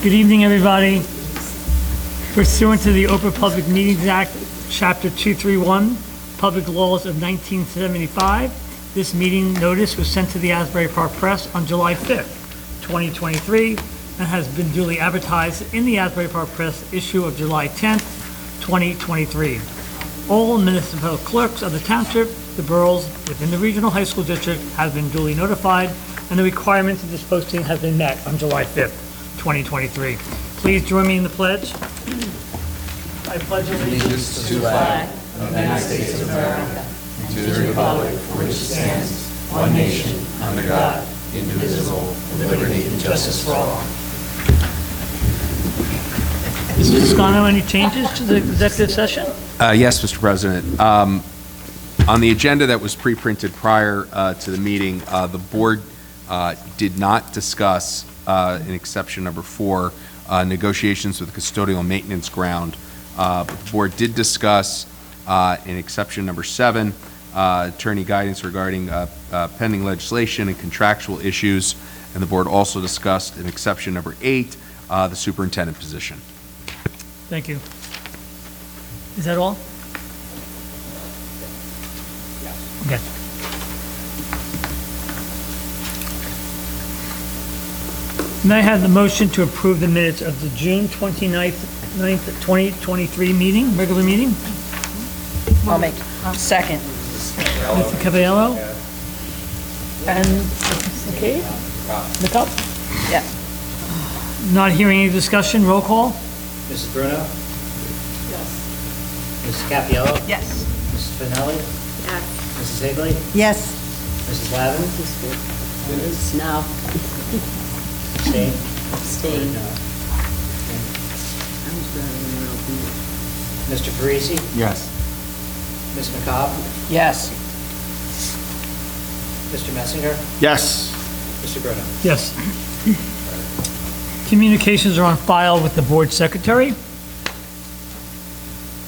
Good evening, everybody. Pursuant to the Open Public Meetings Act, Chapter 231, Public Laws of 1975, this meeting notice was sent to the Asbury Park Press on July 5th, 2023, and has been duly advertised in the Asbury Park Press issue of July 10th, 2023. All municipal clerks of the township, the boroughs within the regional high school district have been duly notified, and the requirements of this posting have been met on July 5th, 2023. Please join me in the pledge. I pledge allegiance to the flag of the United States of America and to the republic for which it stands, one nation, under God, indivisible, with liberty and justice for all. Mr. Toscano, any changes to the executive session? Yes, Mr. President. On the agenda that was pre-printed prior to the meeting, the board did not discuss in exception number 4, negotiations with custodial maintenance ground. But the board did discuss in exception number 7, attorney guidance regarding pending legislation and contractual issues. And the board also discussed in exception number 8, the superintendent position. Thank you. Is that all? Okay. May I have the motion to approve the minutes of the June 29th, 2023 meeting, regular meeting? I'll make second. Mr. Cavallaro? And Mr. Cave? McCup? Yeah. Not hearing any discussion, roll call? Mrs. Bruno? Yes. Mrs. Cappiello? Yes. Mrs. Finelli? Yes. Mrs. Higley? Yes. Mrs. Lavin? Is now Abstain? abstained. No. Mr. Parisi? Yes. Ms. McCobb? Yes. Mr. Messinger? Yes. Mr. Bruno? Yes. Communications are on file with the board secretary.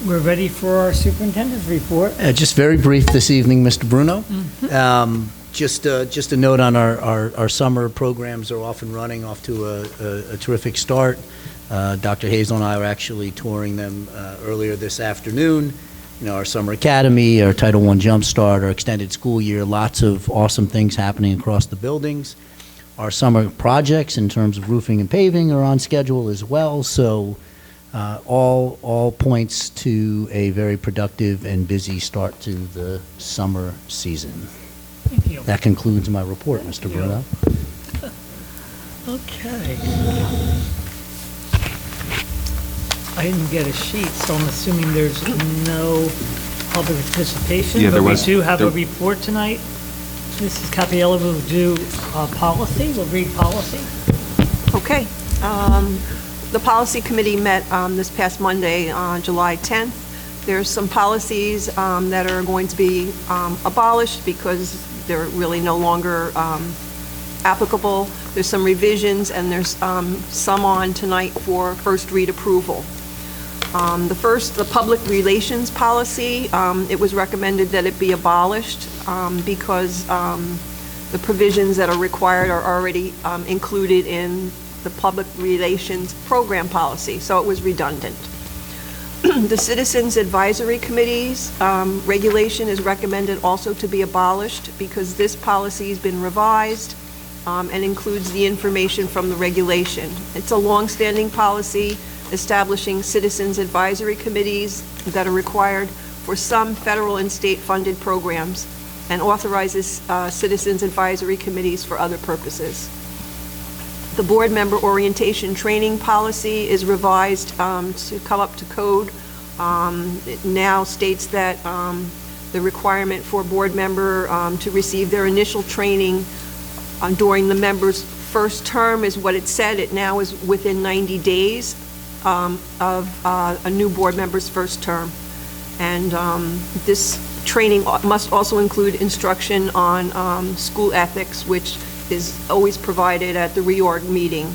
We're ready for our superintendent's report. Just very brief this evening, Mr. Bruno. Just a note on our summer programs are off and running, off to a terrific start. Dr. Hazel and I are actually touring them earlier this afternoon. You know, our summer academy, our Title I Jumpstart, our extended school year, lots of awesome things happening across the buildings. Our summer projects in terms of roofing and paving are on schedule as well, so all points to a very productive and busy start to the summer season. Thank you. That concludes my report, Mr. Bruno. Okay. I didn't get a sheet, so I'm assuming there's no public participation. Yeah, there but was- we do have a there- report tonight. Mrs. Cappiello will do policy, we'll read policy. Okay. The policy committee met this past Monday, July 10th. There's some policies that are going to be abolished because they're really no longer applicable. There's some revisions, and there's some on tonight for first read approval. The public relations policy, it was recommended that it be abolished because the provisions that are required are already included in the public relations program policy, so it was redundant. The Citizens Advisory Committee's regulation is recommended also to be abolished because this policy has been revised and includes the information from the regulation. It's a long-standing policy establishing Citizens Advisory Committees that are required for some federal and state-funded programs and authorizes Citizens Advisory Committees for other purposes. The board member orientation training policy is revised to come up to code. It now states that the requirement for a board member to receive their initial training during the member's first term is what it said. It now is within 90 days of a new board member's first term. And this training must also include instruction on school ethics, which is always provided at the reorg meeting.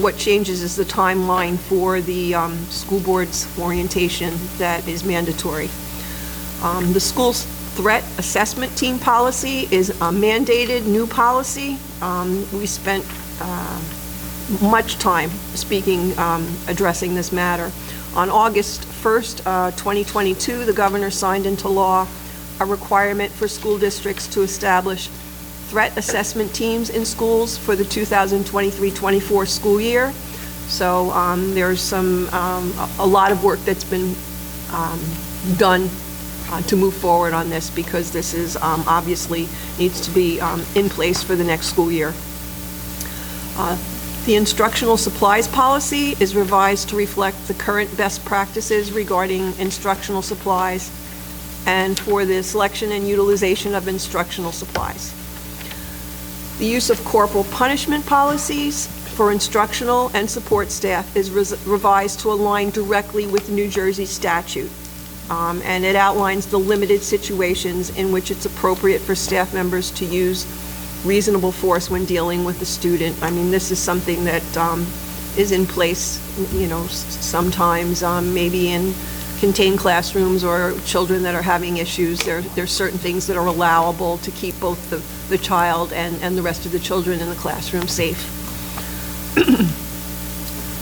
What changes is the timeline for the school board's orientation that is mandatory. The school's threat assessment team policy is a mandated new policy. We spent much time speaking, addressing this matter. On August 1st, 2022, the governor signed into law a requirement for school districts to establish threat assessment teams in schools for the 2023-24 school year. So there's a lot of work that's been done to move forward on this, because this is obviously needs to be in place for the next school year. The instructional supplies policy is revised to reflect the current best practices regarding instructional supplies and for the selection and utilization of instructional supplies. The use of corporal punishment policies for instructional and support staff is revised to align directly with New Jersey statute. And it outlines the limited situations in which it's appropriate for staff members to use reasonable force when dealing with a student. I mean, this is something that is in place, you know, sometimes maybe in contained classrooms or children that are having issues. There's certain things that are allowable to keep both the child and the rest of the children in the classroom safe.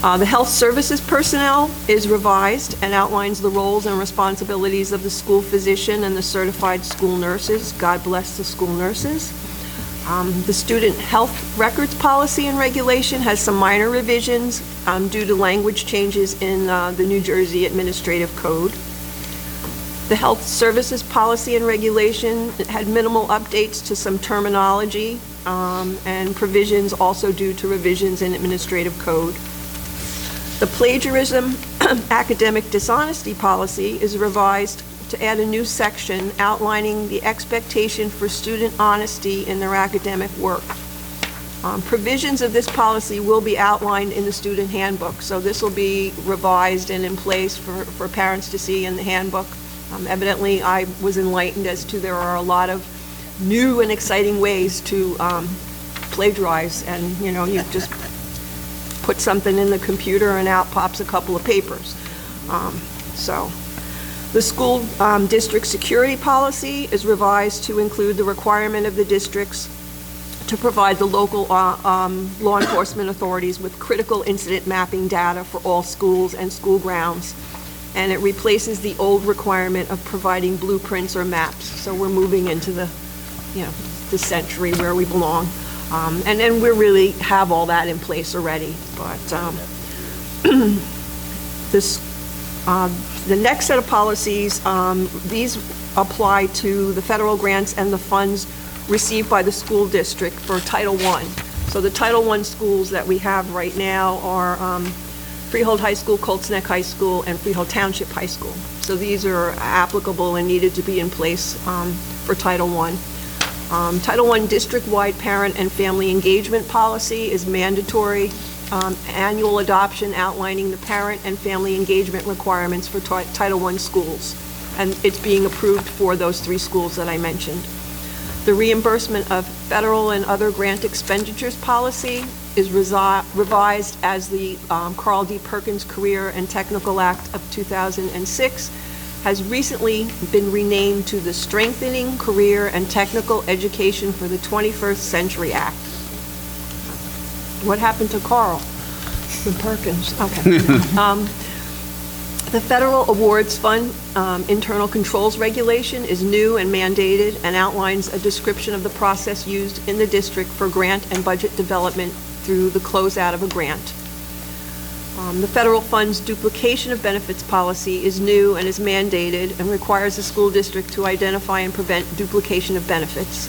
The health services personnel is revised and outlines the roles and responsibilities of the school physician and the certified school nurses. God bless the school nurses. The student health records policy and regulation has some minor revisions due to language changes in the New Jersey Administrative Code. The health services policy and regulation had minimal updates to some terminology and provisions also due to revisions in Administrative Code. The plagiarism academic dishonesty policy is revised to add a new section outlining the expectation for student honesty in their academic work. Provisions of this policy will be outlined in the student handbook, so this will be revised and in place for parents to see in the handbook. Evidently, I was enlightened as to there are a lot of new and exciting ways to plagiarize, and you know, you just put something in the computer and out pops a couple of papers. The school district security policy is revised to include the requirement of the districts to provide the local law enforcement authorities with critical incident mapping data for all schools and school grounds. And it replaces the old requirement of providing blueprints or maps. So we're moving into the century where we belong. And then we really have all that in place already. But the next set of policies, these apply to the federal grants and the funds received by the school district for Title I. So the Title I schools that we have right now are Freehold High School, Colts Neck High School, and Freehold Township High School. So these are applicable and needed to be in place for Title I. Title I district-wide parent and family engagement policy is mandatory. Annual adoption outlining the parent and family engagement requirements for Title I schools. And it's being approved for those 3 schools that I mentioned. The reimbursement of federal and other grant expenditures policy is revised as the Carl D. Perkins Career and Technical Act of 2006 has recently been renamed to the Strengthening Career and Technical Education for the 21st Century Act. What happened to Carl? The Perkins, okay. The Federal Awards Fund Internal Controls Regulation is new and mandated and outlines a description of the process used in the district for grant and budget development through the closeout of a grant. The federal fund's duplication of benefits policy is new and is mandated and requires the school district to identify and prevent duplication of benefits.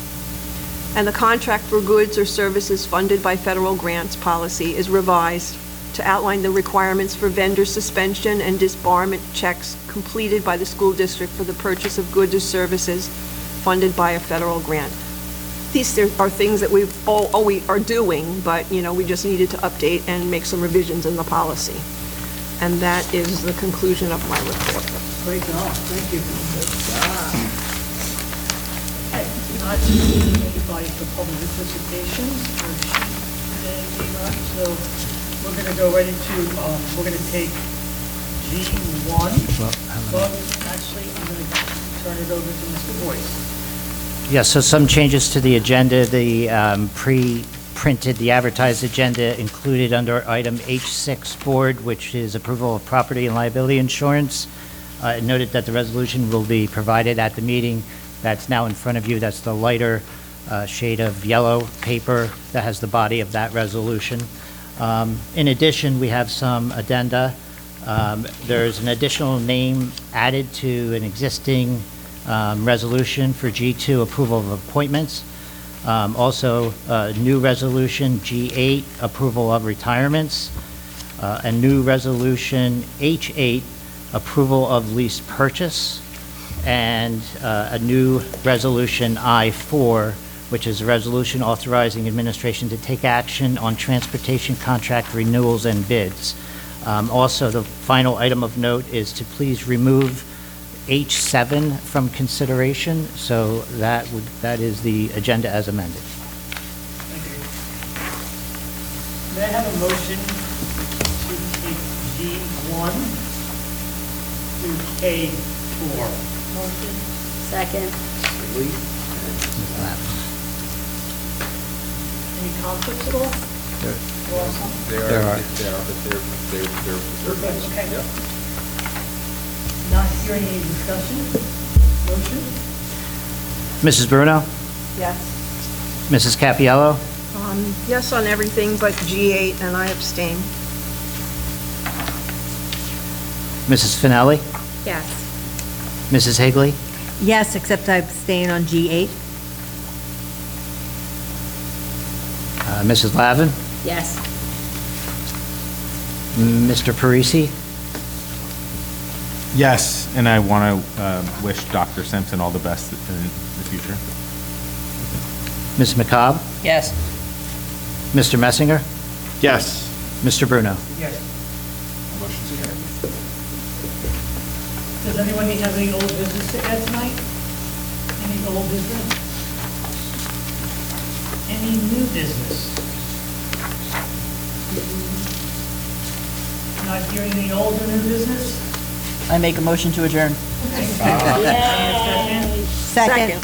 And the contract for goods or services funded by federal grants policy is revised to outline the requirements for vendor suspension and disbarment checks completed by the school district for the purchase of goods or services funded by a federal grant. These are things that we are doing, but you know, we just needed to update and make some revisions in the policy. And that is the conclusion of my report. Great job, thank you. Okay, not seeing anybody for public participation, so we're going to go right into, we're going to take G1. Well, actually, I'm going to turn it over to Mr. Boyce. Yes, so some changes to the agenda. The printed the advertised agenda included under item H6 Board, which is approval of property and liability insurance. It noted that the resolution will be provided at the meeting. That's now in front of you. That's the lighter shade of yellow paper that has the body of that resolution. In addition, we have some addenda. There's an additional name added to an existing resolution for G2, approval of appointments. Also, a new resolution, G8, approval of retirements. A new resolution, H8, approval of lease purchase. And a new resolution, I4, which is a resolution authorizing administration to take action on transportation contract renewals and bids. Also, the final item of note is to please remove H7 from consideration, so that is the agenda as amended. May I have a motion to take G1 through K4? Motion. Second. Any conflicts at all? There are, but they're. Okay. Not hearing any discussion? Motion? Mrs. Bruno? Yes. Mrs. Cappiello? Yes on everything but G8, and I abstain. Mrs. Finelli? Yes. Mrs. Higley? Yes, except I abstain on G8. Mrs. Lavin? Yes. Mr. Parisi? Yes, and I want to wish Dr. Simpson all the best in the future. Ms. McCobb? Yes. Mr. Messinger? Yes. Mr. Bruno? Yes. Does anyone have any old business to add tonight? Any old business? Any new business? Not hearing any old or new business? I make a motion to adjourn. Second.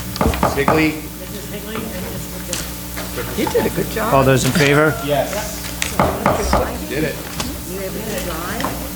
Higley? Mrs. Higley and Mr. You did a good job. All those in favor? Yes. Did it.